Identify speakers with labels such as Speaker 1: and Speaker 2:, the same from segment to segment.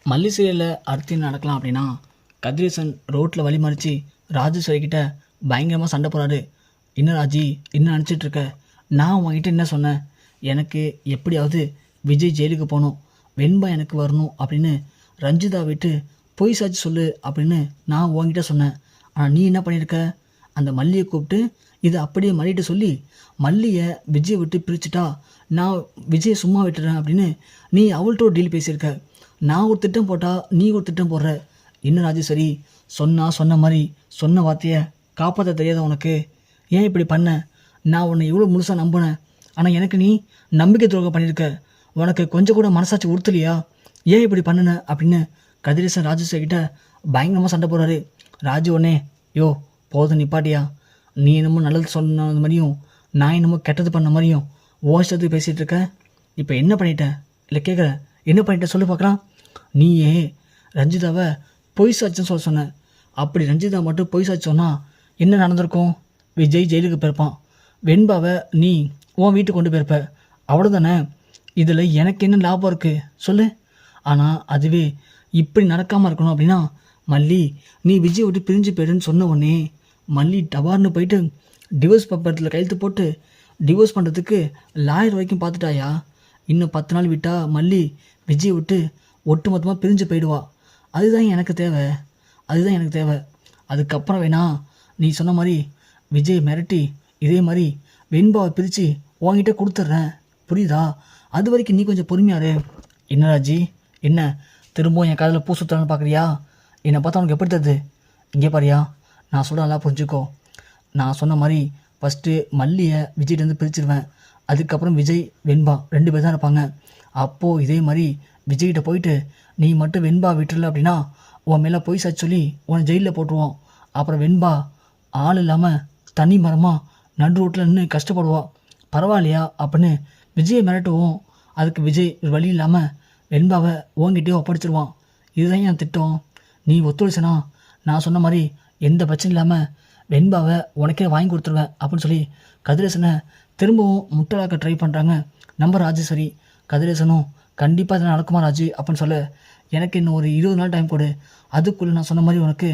Speaker 1: மல்லி சீரியலில் அடுத்து என்ன நடக்கலாம் அப்படின்னா, கதிரேசன் ரோட்டில் வழி மறித்து ராஜேஸ்வரி கிட்ட பயங்கரமாக சண்டை போகிறாரு. என்ன ராஜி, என்ன நினச்சிட்ருக்க? நான் உங்ககிட்ட என்ன சொன்னேன்? எனக்கு எப்படியாவது விஜய் ஜெயிலுக்கு போகணும், வெண்பா எனக்கு வரணும் அப்படின்னு ரஞ்சிதா விட்டு பொய் சாட்சி சொல்லு அப்படின்னு நான் உங்ககிட்ட சொன்னேன். ஆனால் நீ என்ன பண்ணியிருக்க? அந்த மல்லியை கூப்பிட்டு இதை அப்படியே மல்லிகிட்ட சொல்லி மல்லியை விஜயை விட்டு பிரிச்சுட்டா நான் விஜயை சும்மா விட்டுறேன் அப்படின்னு நீ அவள்கிட்ட ஒரு டீல் பேசியிருக்க. நான் ஒரு திட்டம் போட்டால் நீ ஒரு திட்டம் போடுற. இன்னும் ராஜேஸ்வரி, சொன்ன மாதிரி சொன்ன வார்த்தையை காப்பாற்ற தெரியாத உனக்கு? ஏன் இப்படி பண்ண? நான் உன்னை எவ்வளோ முழுசாக நம்பினேன், ஆனால் எனக்கு நீ நம்பிக்கை துரோகம் பண்ணியிருக்க. உனக்கு கொஞ்சம் கூட மனசாட்சி உறுத்தலையா? ஏன் இப்படி பண்ணின அப்படின்னு கதிரேசன் ராஜேஸ்வரி கிட்ட பயங்கரமாக சண்டை போடுறாரு. ராஜு உடனே, யோ போதும் நிப்பாட்டியா, நீ என்னமோ நல்லது சொன்ன மாதிரியும் நான் என்னமோ கெட்டது பண்ண மாதிரியும் ஓஷத்துக்கு பேசிகிட்டு இருக்க. இப்போ என்ன பண்ணிட்ட? இல்லை கேட்குற, என்ன பண்ணிட்ட சொல்லி பார்க்கலாம். நீயே ரஞ்சிதாவை பொய் சாட்சின்னு சொல்ல சொன்ன. அப்படி ரஞ்சிதா மட்டும் பொய் சாட்சி சொன்னால் என்ன நடந்திருக்கும்? விஜய் ஜெயிலுக்கு போயிருப்பான், வெண்பாவை நீ உன் வீட்டுக்கு கொண்டு போயிருப்ப, அவ்வளோதானே. இதில் எனக்கு என்ன லாபம் இருக்குது சொல்லு? ஆனால் அதுவே இப்படி நடக்காமல் இருக்கணும் அப்படின்னா, மல்லி நீ விஜய் விட்டு பிரிஞ்சு போயிடுன்னு சொன்ன உடனே மல்லி டபார்னு போயிட்டு டிவோர்ஸ் பேப்பரத்தில் கையெழுத்து போட்டு டிவோர்ஸ் பண்ணுறதுக்கு லாயர் வரைக்கும் பார்த்துட்டாயா? இன்னும் 10 நாள் விட்டால் மல்லி விஜயை விட்டு ஒட்டு மொத்தமாக பிரிஞ்சு போயிடுவா. அதுதான் எனக்கு தேவை. அதுக்கப்புறம் வேணா நீ சொன்ன மாதிரி விஜய் மிரட்டி இதே மாதிரி வெண்பாவை பிரித்து உங்ககிட்ட கொடுத்துட்றேன், புரியுதா? அது வரைக்கும் நீ கொஞ்சம் பொறுமையாரு. என்ன ராஜி, என்ன திரும்பவும் என் காதில் பூ சுற்றுறான்னு பார்க்குறியா? என்னை பார்த்தா உனக்கு எப்படி தருது? இங்கே பாரியா, நான் சொல்ல நல்லா புரிஞ்சுக்கோ. நான் சொன்ன மாதிரி ஃபஸ்ட்டு மல்லியை விஜய்கிட்டேருந்து பிரிச்சிருவேன். அதுக்கப்புறம் விஜய் வெண்பா 2 பேர் தான் இருப்பாங்க. அப்போது இதே மாதிரி விஜய்கிட்ட போயிட்டு நீ மட்டும் வெண்பா விட்டுறல அப்படின்னா உன் மேலே போய் சாட்சி சொல்லி உன்னை ஜெயிலில் போட்டுருவோம். அப்புறம் வெண்பா ஆள் இல்லாமல் தனி மரமாக நடு ரோட்டில் நின்று கஷ்டப்படுவா. பரவாயில்லையா அப்படின்னு விஜயை மிரட்டுவோம். அதுக்கு விஜய் வழி இல்லாமல் வெண்பாவை உங்ககிட்டயே ஒப்படைச்சிருவான். இதுதான் என் திட்டம். நீ ஒத்துழைச்சனா நான் சொன்ன மாதிரி எந்த பிரச்சனையும் இல்லாமல் வெண்பாவை உனக்கே வாங்கி கொடுத்துருவேன் அப்படின்னு சொல்லி கதிரேசனை திரும்பவும் முட்டலாக்க ட்ரை பண்ணுறாங்க நம்ம ராஜேஸ்வரி. கதிரேசனும் கண்டிப்பாக இதெல்லாம் நடக்குமா ராஜு அப்படின்னு சொல்ல, எனக்கு இன்னும் ஒரு 20 நாள் டைம் கொடு, அதுக்குள்ளே நான் சொன்ன மாதிரி உனக்கு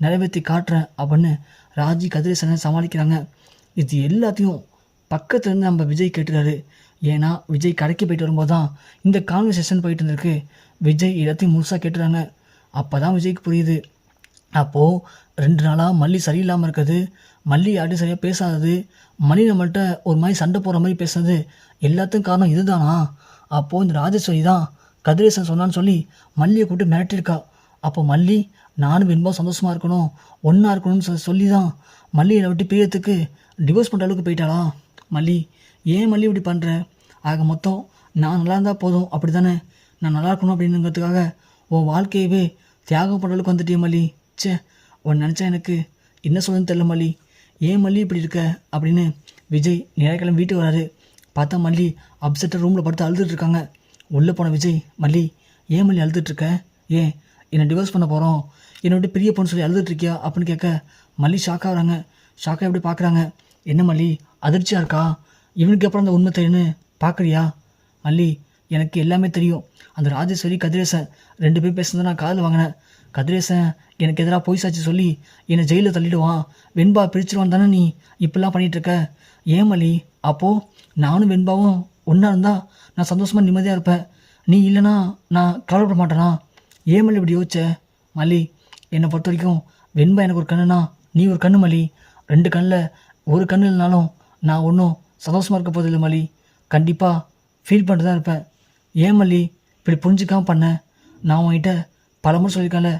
Speaker 1: நிறைவேற்றி காட்டுறேன் அப்படின்னு ராஜி கதிரேசனை சமாளிக்கிறாங்க. இது எல்லாத்தையும் பக்கத்துலேருந்து நம்ம விஜய் கேட்டுறாரு. ஏன்னா விஜய் கடைக்கு போயிட்டு வரும்போது தான் இந்த கான்வர்சேஷன் போயிட்டு இருந்திருக்கு. விஜய் எல்லாத்தையும் முழுசாக கேட்டுறாங்க. அப்போ தான் விஜய்க்கு புரியுது, அப்போது 2 நாளாக மல்லி சரியில்லாமல் இருக்கிறது, மல்லி யார்ட்டும் சரியாக பேசாதது, மல்லி நம்மள்கிட்ட ஒரு மாதிரி சண்டை போடுற மாதிரி பேசுறது, எல்லாத்துக்கும் காரணம் இதுதானா? அப்போது இந்த ராஜேஸ்வரி தான் கதிரேசன் சொன்னான்னு சொல்லி மல்லியை கூப்பிட்டு மிரட்டியிருக்கா. அப்போ மல்லி நானும் வெண்பா சந்தோஷமாக இருக்கணும், ஒன்றா இருக்கணும்னு சொல்லி தான் மல்லியை விட்டு பிரியத்துக்கு டிவோர்ஸ் பண்ணுற அளவுக்கு போயிட்டாளா? மல்லி, ஏன் மல்லி இப்படி பண்ணுற? ஆக மொத்தம் நான் நல்லா இருந்தால் போதும் அப்படி தானே? நான் நல்லா இருக்கணும் அப்படிங்கிறதுக்காக உன் வாழ்க்கையவே தியாகம் பண்ணுற அளவுக்கு வந்துட்டே மல்லி. சே, உன் நினச்சா எனக்கு என்ன சொல்லுன்னு தெரியல மல்லி. ஏன் மல்லி இப்படி இருக்க அப்படின்னு விஜய் நேரக்கிழமை வீட்டுக்கு வராரு. பார்த்தா மல்லி அப்செட்டாக ரூமில் படுத்து அழுதுட்டுருக்காங்க. உள்ளே போன விஜய், மல்லி ஏன் மல்லி அழுதுட்ருக்க? ஏன் என்னை டிவோர்ஸ் பண்ண போகிறோம், என்னை விட்டு பிரிய போன்னு சொல்லி அழுதுட்ருக்கியா அப்படின்னு கேட்க மல்லி ஷாக்காக வராங்க. ஷாக்காக எப்படி பார்க்குறாங்க. என்ன மல்லி அதிர்ச்சியாக இருக்கா? இவனுக்கு அப்புறம் அந்த உண்மை தெரியுன்னு பார்க்குறியா? மல்லி, எனக்கு எல்லாமே தெரியும். அந்த ராஜேஸ்வரி கதிரேசன் 2 பேர் பேசுனதை நான் காதில் வாங்கினேன். கதிரேசன் எனக்கு எதிராக பொய் சாட்சி சொல்லி என்னை ஜெயிலில் தள்ளிடுவான், வெண்பா பிரிச்சிருவான் தானே நீ இப்படிலாம் பண்ணிகிட்ருக்க? ஏன் மல்லி, அப்போது நானும் வெண்பாவும் ஒன்றா இருந்தால் நான் சந்தோஷமாக நிம்மதியாக இருப்பேன், நீ இல்லைனா நான் கவலைப்பட மாட்டேனா? ஏன் மல்லி இப்படி யோசிச்ச? மல்லி, என்னை பொறுத்த வரைக்கும் வெண்பா எனக்கு ஒரு கண்ணுனா நீ ஒரு கண்ணு மல்லி. 2 கண்ணில் ஒரு கண்ணு இல்லைனாலும் நான் ஒன்றும் சந்தோஷமாக இருக்க போதில்லை மல்லி. கண்டிப்பாக ஃபீல் பண்ணிட்டு தான் இருப்பேன். ஏன் மல்லி இப்படி புரிஞ்சுக்காமல் பண்ண? நான் உன்கிட்ட பல முறை சொல்லியிருக்கேன்ல,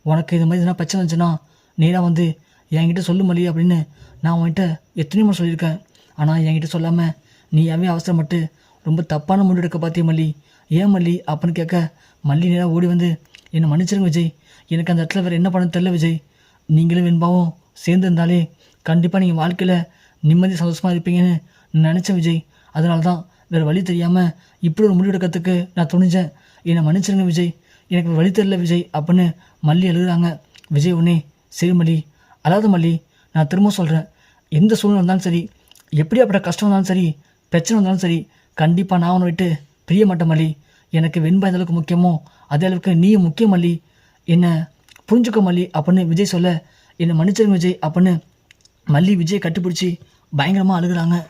Speaker 1: உனக்கு இது மாதிரி எதனா பிரச்சனை இருந்துச்சுன்னா நேராக வந்து என்கிட்ட சொல்லு மல்லி அப்படின்னு நான் உன்கிட்ட எத்தனையோ முறை சொல்லியிருக்கேன். ஆனால் என்கிட்ட சொல்லாமல் நீயாவே அவசரப்பட்டு ரொம்ப தப்பான முடிவு எடுக்க பார்த்திய மல்லி. ஏன் மல்லி அப்படின்னு கேட்க மல்லி நேராக ஓடி வந்து, என்னை மன்னிச்சிருங்க விஜய், எனக்கு அந்த இடத்துல வேறு என்ன பண்ண தெரியல விஜய். நீங்களும் வெண்பாவும் சேர்ந்து இருந்தாலே கண்டிப்பாக நீங்கள் வாழ்க்கையில் நிம்மதி சந்தோஷமாக இருப்பீங்கன்னு நினச்சேன் விஜய். அதனால தான் வேறு வழி தெரியாமல் இப்படி ஒரு முடிவு எடுக்கிறதுக்கு நான் துணிஞ்சேன். என்னை மன்னிச்சிருங்க விஜய், எனக்கு வழி தெரியல விஜய் அப்படின்னு மல்லி எழுதுறாங்க. விஜய் உடனே, சரி மல்லி அதாவது மல்லி, நான் திரும்ப சொல்கிறேன், எந்த சூழ்நிலை இருந்தாலும் சரி, எப்படி அப்படி கஷ்டம் இருந்தாலும் சரி, பிரச்சனை இருந்தாலும் சரி, கண்டிப்பாக நான் உன்னை விட்டு பிரிய மாட்டேன் மல்லி. எனக்கு வெண்பா எந்த அளவுக்கு முக்கியமோ அதே அளவுக்கு நீயும் முக்கியம் மல்லி, என்னை புரிஞ்சுக்க மல்லி அப்படின்னு விஜய் சொல்ல, என்னை மன்னிச்சிருங்க விஜய் அப்படின்னு மல்லி விஜய் கட்டிப்பிடிச்சி பயங்கரமாக அழுகுறாங்க.